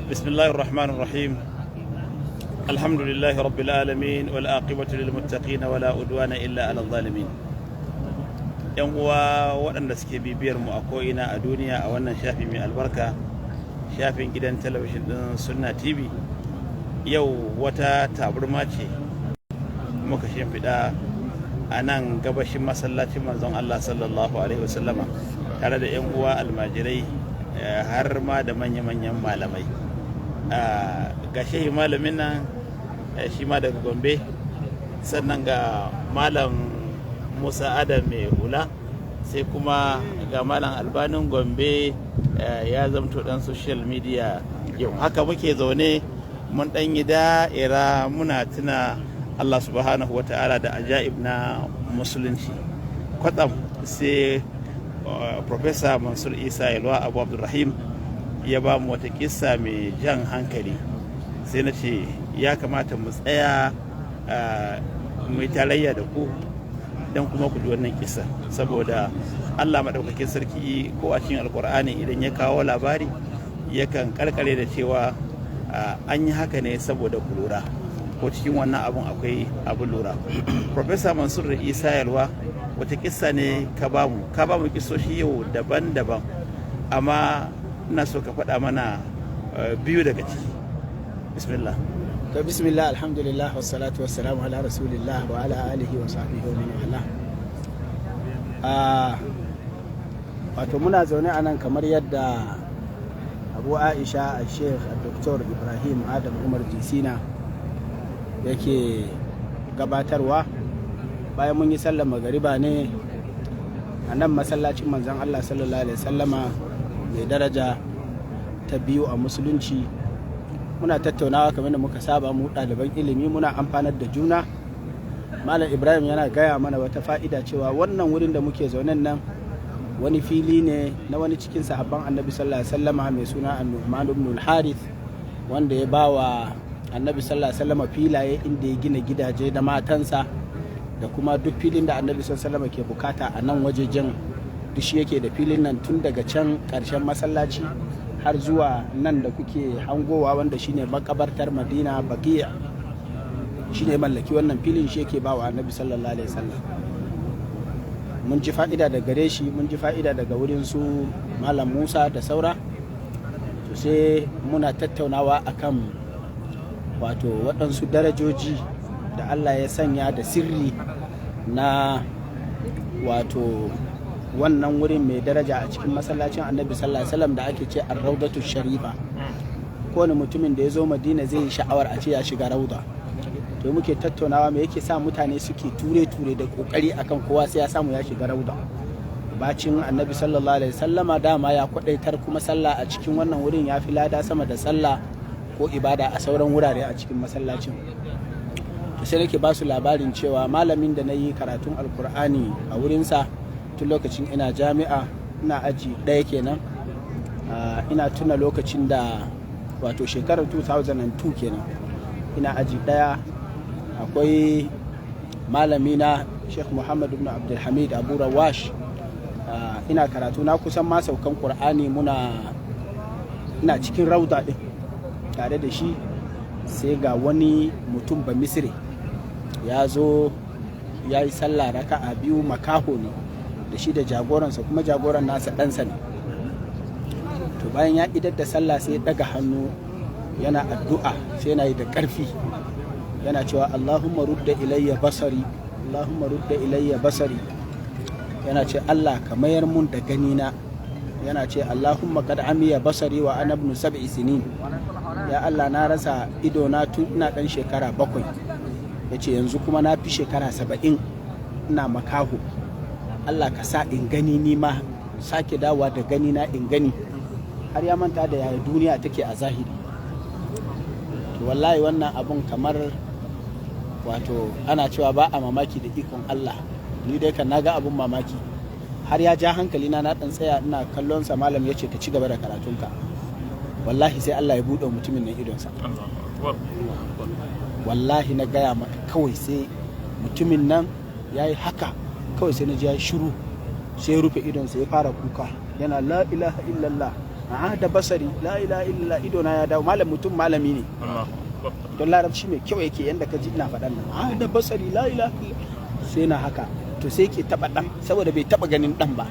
بسم الله الرحمن الرحيم الحمد لله رب العالمين والعاقبة للمتقين ولا عدوان إلا على الظالمين. yan uwa waɗanda suke bibiyar mu a ko'ina a duniya a wannan shafi mai albarka, shafin gidan talabijin ɗin Sunna TV, yau wata taburma ce muka shimfiɗa a nan gabashin masallacin manzon Allah sallallahu alaihi wasallama tare da yan uwa almajirai har ma da manya-manyan malamai. Ga shehi malamin nan shi ma daga Gombe, sannan ga malam Musa Adam mai hula, sai kuma ga malam Albanin Gombe ya zamto dan social media. Yau haka muke zaune mun dan yi da'ira muna tuna Allah subhanahu wa ta'ala da ajaib na musulunci. Kwatsam sai Professor Mansur Isa Yalwa Abu Abdulrahim ya ba mu wata kissa mai jan hankali, sai na ce ya kamata mu tsaya mu yi tarayya da ku don kuma ku ji wannan kissa, saboda Allah maɗaukakin sarki ko a cikin alkur'ani idan ya kawo labari yakan karkare da cewa an yi haka ne saboda ku lura, ko cikin wannan abun akwai abin lura. Professor Mansur Isa Yalwa, wata kissa ne ka ba mu kissoshi yau daban-daban, amma ina so ka faɗa mana biyu daga ciki. Bismillah. To bismillah, alhamdulillah, wassalatu wassalamu ala rasulillah wa ala alihi wa sahbihi wa man wala. Wato muna zaune a nan kamar yadda Abu Aisha Sheikh Dr. Ibrahim Adam Umar Jisina yake gabatarwa. Bayan mun yi sallar magariba ne a nan masallacin manzon Allah sallallahu alaihi wasallama mai daraja ta biyu a musulunci. Muna tattaunawa kamar da muka saba, mu ɗaliban ilimi muna amfanar da juna. Malam Ibrahim yana gaya mana wata fa'ida cewa wannan wurin da muke zaunen nan wani fili ne na wani cikin sahabban annabi sallallahu alaihi wasallama mai suna An-Nu'man ibn al-Harith, wanda ya ba wa annabi sallallahu alaihi wasallama filaye inda ya gina gidaje da matansa, da kuma duk filin da annabi sallallahu alaihi wasallama ke bukata a nan wajejen duk shi yake da filin nan, tun daga can ƙarshen masallaci har zuwa nan da kuke hangowa wanda shine makabartar Madina Baqiya, shine mallaki wannan filin, shi yake bawa annabi sallallahu alaihi wasallam. Mun ji fa'ida daga gare shi, mun ji fa'ida daga wurin su malam Musa da saura. To sai muna tattaunawa akan wato waɗansu darajoji da Allah ya sanya da sirri na wato wannan wurin mai daraja a cikin masallacin annabi sallallahu alaihi wasallam da ake ce ar-raudatu sharifa. Kowane mutumin da ya zo Madina zai yi sha'awar a ce ya shiga rauda. To muke tattaunawa me yake sa mutane suke ture da kokari akan kowa sai ya samu ya shiga rauda. Bacin annabi sallallahu alaihi wasallama dama ya kwadaitar, kuma sallah a cikin wannan wurin ya fi lada sama da sallah ko ibada a sauran wurare a cikin masallacin. To sai nake ba su labarin cewa malamin da na yi karatun alkur'ani a wurinsa tun lokacin ina jami'a, ina aji ɗaya kenan. Ina tuna lokacin da wato shekarar 2002 kenan, ina aji ɗaya. Akwai malamina Sheikh Muhammad ibn Abdulhamid Abu Rawash, ina karatu na kusan ma saukan Qur'ani, ina cikin rauda ɗin tare da shi, sai ga wani mutum ba Misri ya zo ya yi sallah raka'a biyu, makaho ne da shi da jagoransa, kuma jagoran nasa ɗansa ne. To bayan ya idar da sallah sai ya ɗaga hannu yana addu'a, sai yana yi da ƙarfi, yana cewa Allahumma rudda ilayya basari, Allahumma rudda ilayya basari, yana ce Allah ka mayar mun da ganina, yana ce Allahumma kad amiya basari wa ana ibn 7 sinin, ya Allah na rasa idona tun ina ɗan shekara 7, yace yanzu kuma na fi shekara 70 ina makaho, Allah ka sa in gani ni ma, sake dawa da gani na in gani. Har ya manta da yaya duniya take a zahiri. To wallahi wannan abun kamar wato ana cewa ba a mamaki da ikon Allah, ni dai kan naga abun mamaki, har ya ja hankali na dan tsaya ina kallon sa. Malam ya ce ka ci gaba da karatunka. Wallahi sai Allah ya buɗe mutumin nan idonsa. Wallahi na gaya maka, kawai sai mutumin nan ya yi haka, kawai sai na ji ya shiru, sai ya rufe idonsa ya fara kuka, yana la ilaha illallah da basari la ilaha illallah idona ya dawo. Malam mutum malami ne don larabci mai kyau yake yanda ka ji ina faɗan nan da basari la ilaha illallah sai na haka to sai ke taba dan saboda bai taba ganin dan ba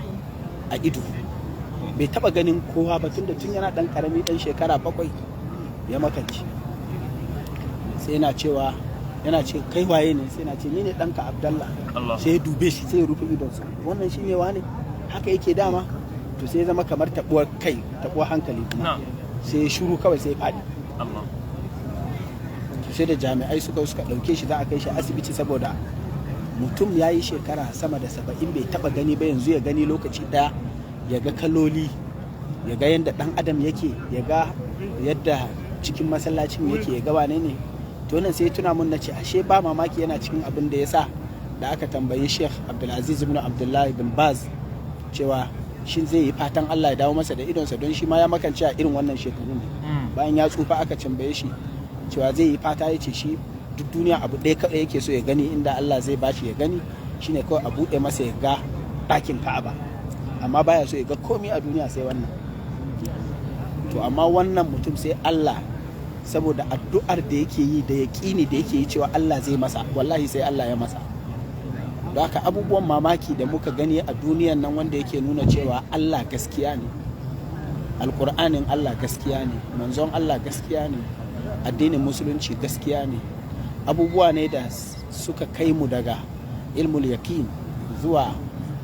a ido, bai taba ganin kowa ba tunda tun yana dan karami dan shekara 7 ya makanci. sai yana ce kai waye ne, sai na ce ni ne ɗanka Abdallah. Sai ya dube shi sai ya rufe idonsa, wannan shi ne wane haka yake dama. To sai ya zama kamar tabuwar kai, tabuwar hankali kuma sai ya shiru kawai sai ya faɗi. Sai da jami'ai suka ɗauke shi za a kai shi asibiti saboda mutum ya yi shekara sama da 70 bai taba gani ba, yanzu ya gani lokaci ɗaya, ya ga kaloli, ya ga yadda ɗan adam yake, ya ga yadda cikin masallacin yake, ya ga wane ne. To nan sai tuna mun nace ashe ba mamaki yana cikin abin da yasa da aka tambayi Sheikh Abdulaziz ibn Abdullah ibn Baz cewa shin zai yi fatan Allah ya dawo masa da idonsa, don shi ma ya makance a irin wannan shekarun. Bayan ya tsufa aka tambaye shi cewa zai yi fata, ya ce shi duk duniya abu ɗaya kaɗai yake so ya gani, inda Allah zai bashi ya gani shine kawai a buɗe masa ya ga ɗakin Ka'aba, amma baya so ya ga komai a duniya sai wannan. To amma wannan mutum sai Allah, saboda addu'ar da yake yi da yaƙini da yake yi cewa Allah zai masa, wallahi sai Allah ya masa. Don haka abubuwan mamaki da muka gani a duniyan nan wanda yake nuna cewa Allah gaskiya ne, alƙur'anin Allah gaskiya ne, manzon Allah gaskiya ne, addinin musulunci gaskiya ne, abubuwa ne da suka kai mu daga ilmul yaqin zuwa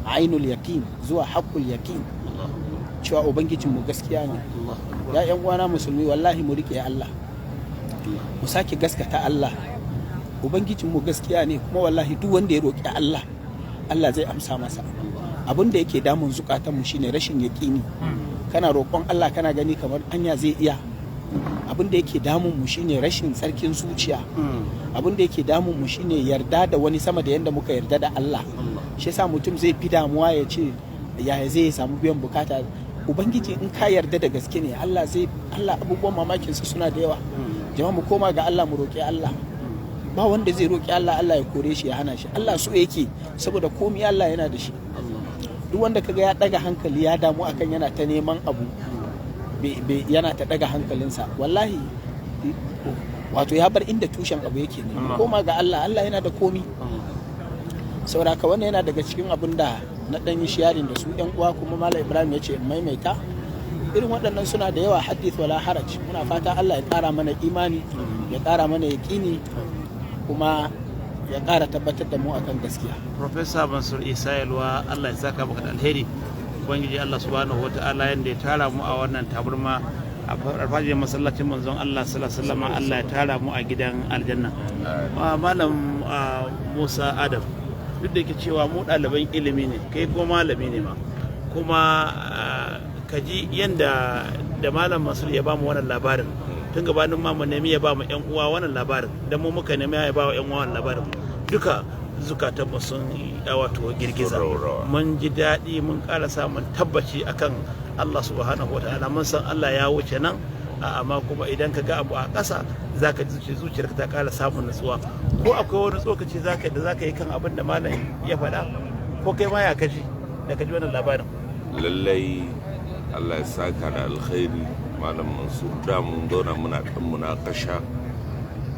ainul yaqin zuwa haqqul yaqin, cewa ubangijinmu gaskiya ne. Ya yan uwana musulmi, wallahi mu rike Allah, mu sake gaskata Allah, ubangijinmu gaskiya ne, kuma wallahi duk wanda ya roƙi Allah, Allah zai amsa masa. Abin da yake damun zukatanmu shine rashin yaƙini. Kana roƙon Allah kana gani kamar anya zai iya. Abin da yake damun mu shine rashin tsarkin zuciya. Abin da yake damun mu shine yarda da wani sama da yanda muka yarda da Allah. Shi yasa mutum zai fi damuwa ya ce yaya zai samu biyan bukata. Ubangiji in ka yarda da gaske ne, Allah abubuwan mamakinsa suna da yawa. Jama'a mu koma ga Allah, mu roƙi Allah. Ba wanda zai roƙi Allah Allah ya kore shi ya hana shi. Allah so yake, saboda komai Allah yana da shi. Duk wanda kaga ya daga hankali ya damu akan yana ta neman abu, yana ta daga hankalinsa, wallahi wato ya bar inda tushen abu yake ne. Koma ga Allah, Allah yana da komi. Saboda ka wannan yana daga cikin abin da na dan yi sharing da su yan uwa, kuma Malam Ibrahim ya ce maimaita irin waɗannan suna da yawa, hadith wala haraj. Muna fata Allah ya ƙara mana imani, ya ƙara mana yaƙini, kuma ya ƙara tabbatar da mu akan gaskiya. Professor Mansur Isa Yalwa, Allah ya saka maka da alheri. Ubangiji Allah subhanahu wataala yanda ya tara mu a wannan tabarma a farfajiyar masallacin manzon Allah sallallahu alaihi wasallam, Allah ya tara mu a gidan aljanna. Malam Musa Adam, duk da yake cewa mu ɗaliban ilimi ne, kai kuma malami ne ma, kuma ka ji yanda da Malam Mansur ya ba mu wannan labarin tun gabanin ma mu nemi ya ba mu ƴan uwa wannan labarin, dan mu muka nemi ya ba wa ƴan uwa wannan labarin, duka zukatan mu sun wato girgiza. Mun ji daɗi, mun ƙara samun tabbaci akan Allah subhanahu wataala. Mun san Allah ya wuce nan, amma kuma idan ka ga abu a ƙasa zaka ji zuciyarka ta ƙara samun nutsuwa. Ko akwai wani tsokaci da zaka yi kan abin da malam ya faɗa, ko kai ma ya kaji da ka ji wannan labarin? Lallai Allah ya saka da alkhairi. Malam Mansur, da mun zauna muna ɗan munakasha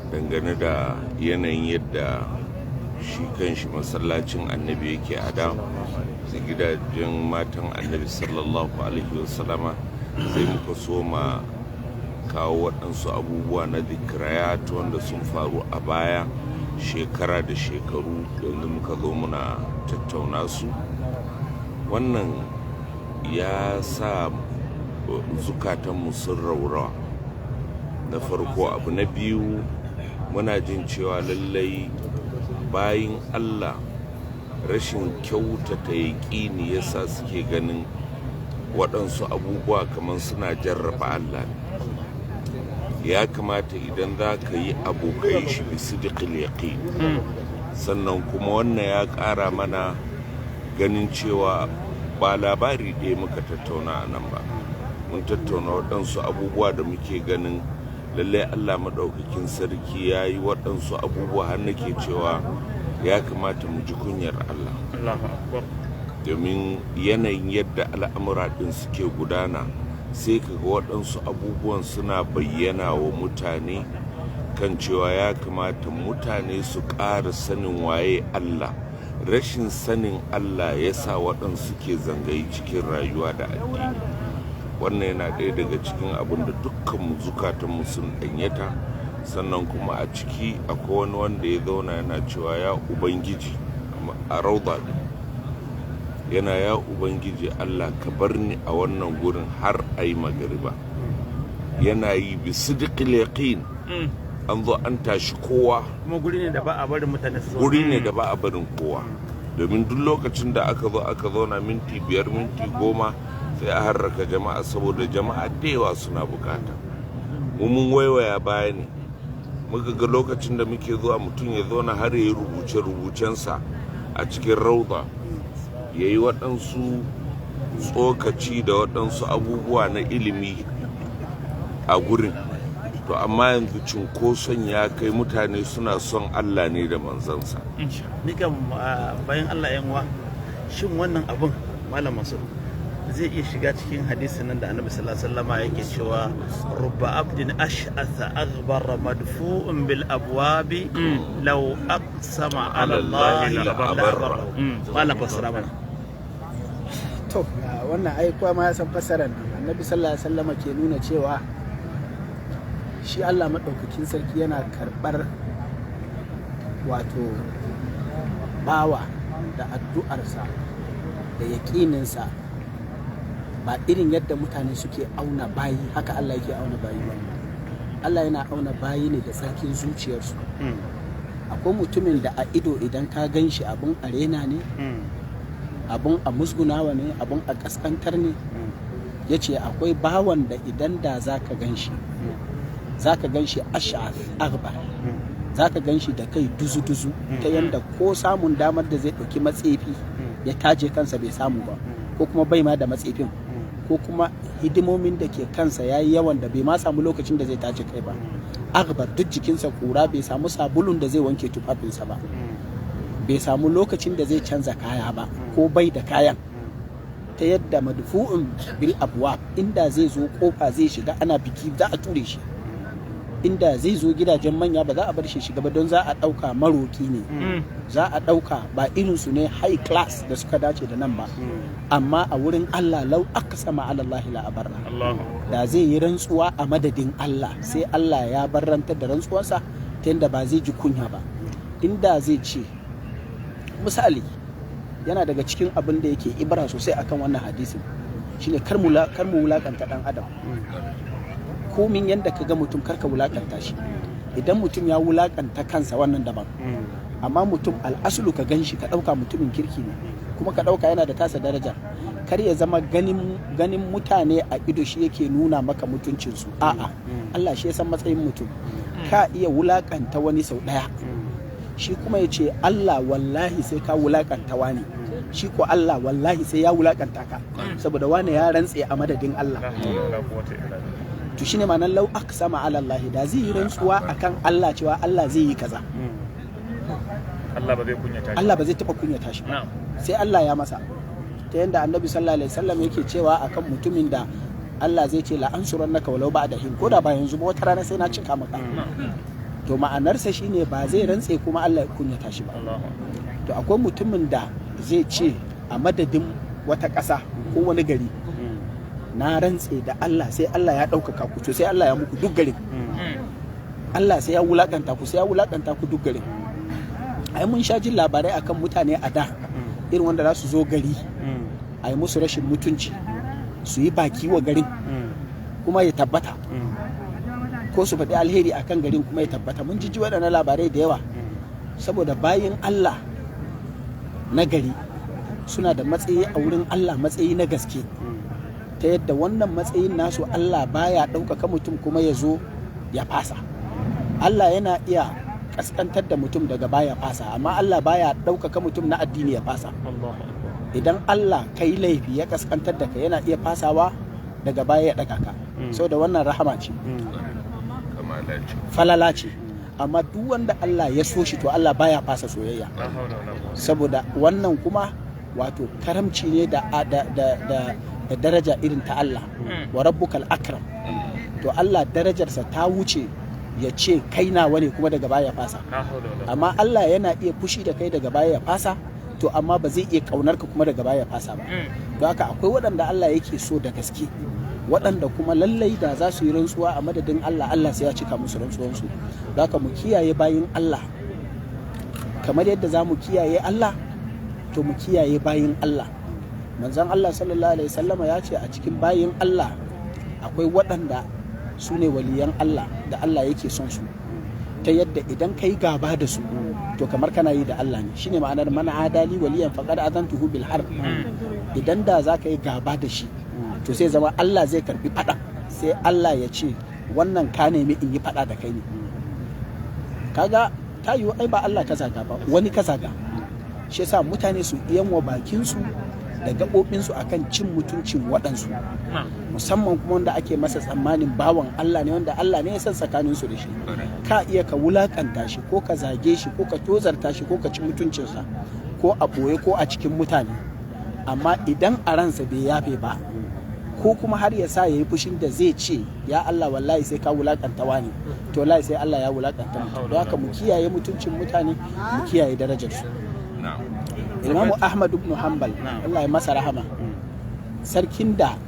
dangane da yanayin yadda shi kanshi masallacin annabi yake a da, da gidajen matan annabi sallallahu alaihi wasallama. Sai muka so ma kawo waɗansu abubuwa na zikirayat wanda sun faru a baya shekara da shekaru, yanzu muka zo muna tattauna su. Wannan ya sa zukatanmu sun raurawa. Na farko. Abu na biyu, muna jin cewa lallai bayin Allah rashin kyautata yaƙini yasa suke ganin waɗansu abubuwa kamar suna jarraba Allah. Ya kamata idan za ka yi abu ka yi shi bi sidiqil yaqin. Sannan kuma wannan ya ƙara mana ganin cewa ba labari ɗaya muka tattauna a nan ba, mun tattauna waɗansu abubuwa da muke ganin lallai Allah maɗaukakin sarki ya yi waɗansu abubuwa, har nake cewa ya kamata mu ji kunyar Allah. Domin yanayin yadda al'amura ɗin suke gudana sai kaga waɗansu abubuwan suna bayyana wa mutane kan cewa ya kamata mutane su ƙara sanin waye Allah. Rashin sanin Allah ya sa waɗansu ke zangayi cikin rayuwa da addini. Wannan yana ɗaya daga cikin abin da dukkanmu zukatanmu sun ɗanyata, sannan kuma a ciki akwai wani wanda ya zauna yana cewa ya Ubangiji a rauda yana ya Ubangiji Allah ka bar ni a wannan gurin har a yi magariba. Yana yi bi sidiqil yaqin. An zo an tashi kowa, kuma guri ne da ba a barin mutane su zo. Guri ne da ba a barin kowa, domin duk lokacin da aka zauna minti 5 minti 10 sai a harraka jama'a, saboda jama'a da yawa suna bukata. Mun waiwaya baya ne muka ga lokacin da muke zuwa mutum ya zauna har ya yi rubuce-rubucensa a cikin rauda, ya yi waɗansu tsokaci da waɗansu abubuwa na ilimi a gurin. To amma yanzu cunkoson ya kai mutane suna son Allah ne da manzansa. Ni kam bayan Allah yan uwa, shin wannan abin Malam Mansur zai iya shiga cikin hadisin nan da Annabi sallallahu alaihi wasallam yake cewa rubba abdin ash'atha aghbara madfu'un bil abwabi law aqsama ala Allah la barra. Malam fassara mana. To wannan ai kuwa ma ya san fassarar Annabi sallallahu alaihi wasallam ke nuna cewa shi Allah maɗaukakin sarki yana karɓar wato bawa da addu'arsa da yaƙininsa, ba irin yadda mutane suke auna bayi haka Allah yake auna bayi ba. Allah yana auna bayi ne da tsarkin zuciyarsu. Akwai mutumin da a ido idan ka gan shi abin arena ne, abin a musgunawa ne, abin a ƙasƙantar ne. Ya ce akwai bawan da idan da za ka gan shi, za ka gan shi ash'ath aghbar, za ka gan shi da kai duzu-duzu ta yadda ko samun damar da zai ɗauki matsefi ya taje kansa bai samu ba, ko kuma bai ma da matsefin, ko kuma hidimomin da ke kansa ya yi yawan da bai ma samu lokacin da zai taje kai ba. Aghbar, duk jikinsa kura, bai samu sabulun da zai wanke tufafinsa ba, bai samu lokacin da zai canza kaya ba, ko bai da kayan, ta yadda madfu'un bil abwab, inda zai zo kofa zai shiga ana biki za a ture shi, inda zai zo gidajen manya ba za a bar shi shiga ba, don za a ɗauka maroki ne, za a ɗauka ba irinsu ne high class da suka dace da nan ba. Amma a wurin Allah lau aka sama alallahi la abarra, da zai yi rantsuwa a madadin Allah sai Allah ya barrantar da rantsuwarsa ta yadda ba zai ji kunya ba. Inda zai ce misali, yana daga cikin abin da yake ibra sosai akan wannan hadisin shine kar mu wulakanta dan adam. Komin yadda ka ga mutum karka wulakanta shi. Idan mutum ya wulakanta kansa wannan daban, amma mutum al'asulu ka gan shi ka ɗauka mutumin kirki ne, kuma ka ɗauka yana da tasa daraja. Kar ya zama ganin mutane a ido shi yake nuna maka mutuncinsu. A'a, Allah shi ya san matsayin mutum. Ka iya wulakanta wani sau ɗaya, shi kuma ya ce Allah wallahi sai ka wulakanta wani, shi ko Allah wallahi sai ya wulakanta ka, saboda wani ya rantse a madadin Allah. To shine ma'anar lau aqsama ala Allah, da zai yi rantsuwa akan Allah cewa Allah zai yi kaza, Allah ba zai taɓa kunyata shi ba, sai Allah ya masa. Ta yanda Annabi sallallahu alaihi wasallam yake cewa akan mutumin da Allah zai ce la ansurannaka walau ba'da hin, ko da ba yanzu ba wata rana sai na cika maka. To ma'anarsa shine ba zai rantse kuma Allah ya kunyata shi ba. To akwai mutumin da zai ce a madadin wata ƙasa ko wani gari, na rantse da Allah sai Allah ya ɗaukaka ku, sai Allah ya muku duk garin, Allah sai ya wulakanta ku, sai ya wulakanta ku duk garin. Ai mun sha jin labarai akan mutane a da irin wanda za su zo gari a yi musu rashin mutunci, su yi baki wa garin kuma ya tabbata, ko su faɗi alheri akan garin kuma ya tabbata. Mun ji waɗannan labarai da yawa, saboda bayin Allah na gari suna da matsayi a wurin Allah, matsayi na gaske, ta yadda wannan matsayin nasu Allah baya ɗaukaka mutum kuma ya zo ya fasa. Allah yana iya kaskantar da mutum daga baya fasa, amma Allah baya ɗaukaka mutum na addini ya fasa. Idan Allah kai laifi ya kaskantar da ka, yana iya fasawa daga baya ya ɗaga ka, saboda wannan rahama ce, falala ce. Amma duk wanda Allah ya so shi to Allah baya fasa soyayya, saboda wannan kuma wato karamci ne da da daraja irin ta Allah, wa rabbukal akram. To Allah darajarsa ta wuce ya ce kai nawa ne kuma daga baya fasa. Amma Allah yana iya fushi da kai daga baya ya fasa, to amma ba zai iya kaunar ka kuma daga baya fasa ba. Don haka akwai waɗanda Allah yake so da gaske, waɗanda kuma lallai da za su yi rantsuwa a madadin Allah, Allah sai ya cika musu rantsuwansu. Don haka mu kiyaye bayin Allah kamar yadda za mu kiyaye Allah, to mu kiyaye bayin Allah. Manzon Allah sallallahu alaihi wasallama ya ce a cikin bayin Allah akwai waɗanda su ne waliyan Allah da Allah yake son su, ta yadda idan ka yi gaba da su to kamar kana yi da Allah ne. Shine ma'anar man adali waliyan faqad azantuhu bil harb. Idan da za ka yi gaba da shi to sai zama Allah zai karbi fada, sai Allah ya ce wannan ka nemi in yi fada da kai ne. Kaga ta yi ai ba Allah ka zaga ba, wani ka zaga. Shi yasa mutane su iyan wa bakinsu da gaɓoɓinsu akan cin mutuncin waɗansu, musamman kuma wanda ake masa tsammanin bawan Allah ne, wanda Allah ne ya san tsakaninsu da shi. Ka iya ka wulakanta shi ko ka zage shi ko ka tozarta shi ko ka ci mutuncinsa ko a ɓoye ko a cikin mutane, amma idan a ransa bai yafe ba, ko kuma har ya sa ya yi fushin da zai ce ya Allah wallahi sai ka wulakanta wani, to wallahi sai Allah ya wulakanta mutum. Don haka mu kiyaye mutuncin mutane, mu kiyaye darajarsu. Imamu Ahmad ibn Hanbal, Allah ya masa rahama, sarkin da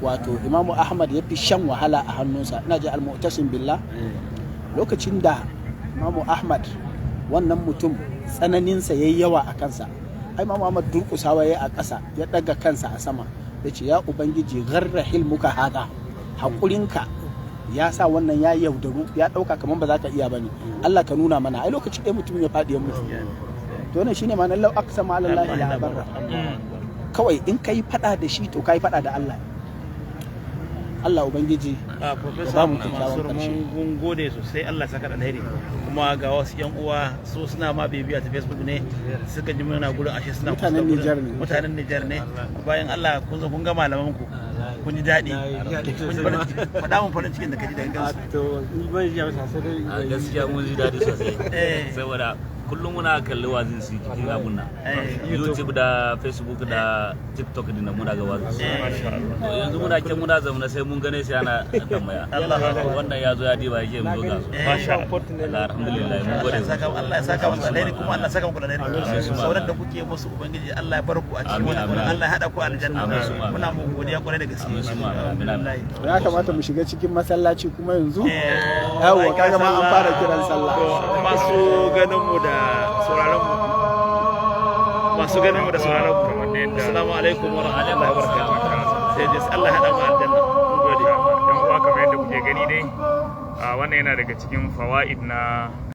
wato Imamu Ahmad ya fi shan wahala a hannunsa, ina ji al-Mu'tasim billah, lokacin da Imamu Ahmad wannan mutum tsananinsa yayi yawa a kansa, ai Imamu Ahmad durkusawa yayi a ƙasa, ya ɗaga kansa a sama, ya ce ya ubangiji gharra hilmuka hada, haƙurinka ya sa wannan ya yaudaru, ya ɗauka kamar ba za ka iya bane, Allah ka nuna mana. Ai lokacin ɗaya mutum ya faɗi ya mutu. To wannan shine ma'anar lau aqsama ala Allah la barra. Kawai in kai fada da shi to kai fada da Allah. Allah ubangiji Professor Mansur mun gode sosai, Allah saka da alheri. Kuma ga wasu yan uwa su suna ma bibiya ta Facebook ne, suka ji muna gurin ashe suna mutanen Niger ne. Bayan Allah kun zo kun ga malaman ku, kun ji daɗi, faɗa mun farin cikin da kaji daga gansu. To ni ban ji masa sai gaskiya mun ji daɗi sosai, saboda kullum muna kalli wazin su cikin abun nan, YouTube da Facebook da TikTok din muna ga wazin su. To yanzu muna can muna zamana sai mun gane sai ana tambaya wannan ya zo ya diba yake mu zo ga su. Masha Allah, alhamdulillah mun gode. Allah ya saka muku alheri, kuma Allah ya saka muku alheri. Sauran da kuke musu ubangiji Allah ya bar ku a cikin wannan, Allah ya hada ku aljanna. Muna mu godiya kwarai da gaske. Ya kamata mu shiga cikin masallaci kuma yanzu. Yawa kaga ma an fara kiran sallah. Masu ganin mu da sauraron mu, masu ganin mu da sauraron mu, assalamu alaikum wa rahmatullahi wa barakatuh. Sai dai Allah ya hada mu aljanna. Mun gode. Dan uwa kamar yadda kuke gani dai, wannan yana daga cikin fawaid na